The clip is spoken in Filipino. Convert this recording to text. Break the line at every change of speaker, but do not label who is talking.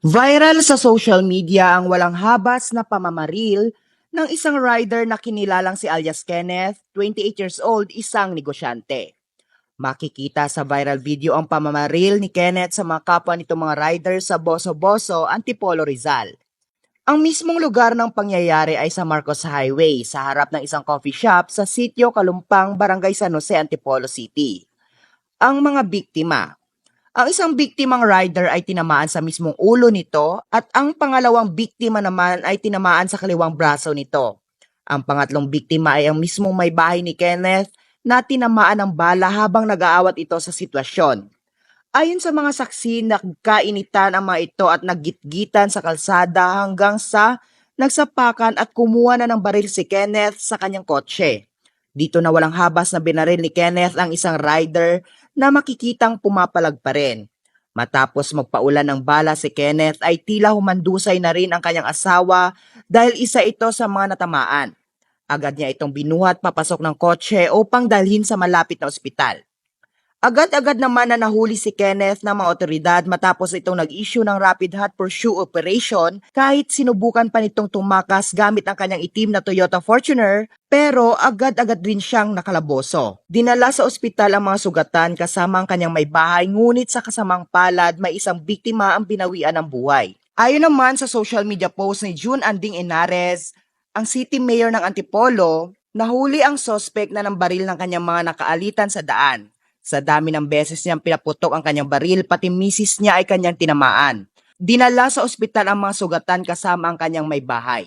Viral sa social media ang walang habas na pamamaril ng isang rider na kinilalang si alias Kenneth, 28 years old, isang negosyante. Makikita sa viral video ang pamamaril ni Kenneth sa mga kapwa nitong mga rider sa Boso-Boso, Antipolo, Rizal. Ang mismong lugar ng pangyayari ay sa Marcos Highway sa harap ng isang coffee shop sa Sitio Kalumpang, Barangay San Jose, Antipolo City. Ang mga biktima. Ang isang biktimang rider ay tinamaan sa mismong ulo nito at ang pangalawang biktima naman ay tinamaan sa kaliwang braso nito. Ang pangatlong biktima ay ang mismong may bahay ni Kenneth na tinamaan ng bala habang nag-aawat ito sa sitwasyon. Ayon sa mga saksi, nagkainitan ang mga ito at naggitgitan sa kalsada hanggang sa nagsapakan at kumuha na ng baril si Kenneth sa kanyang kotse. Dito na walang habas na binaril ni Kenneth ang isang rider na makikitang pumapalag pa rin. Matapos magpaulan ng bala si Kenneth ay tila humandusay na rin ang kanyang asawa dahil isa ito sa mga natamaan. Agad niya itong binuhat papasok ng kotse upang dalhin sa malapit na ospital. Agad-agad naman na nahuli si Kenneth ng mga otoridad matapos itong nag-issue ng Rapid Hot Pursuit Operation kahit sinubukan pa nitong tumakas gamit ang kanyang itim na Toyota Fortuner pero agad-agad rin siyang nakalaboso. Dinala sa ospital ang mga sugatan kasama ang kanyang may bahay ngunit sa kasamang palad may isang biktima ang binawian ng buhay. Ayon naman sa social media post ni June Anding Henares, ang City Mayor ng Antipolo, nahuli ang sospek na ng baril ng kanyang mga nakaalitan sa daan. Sa dami ng beses niyang pinaputok ang kanyang baril, pati misis niya ay kanyang tinamaan. Dinala sa ospital ang mga sugatan kasama ang kanyang may bahay.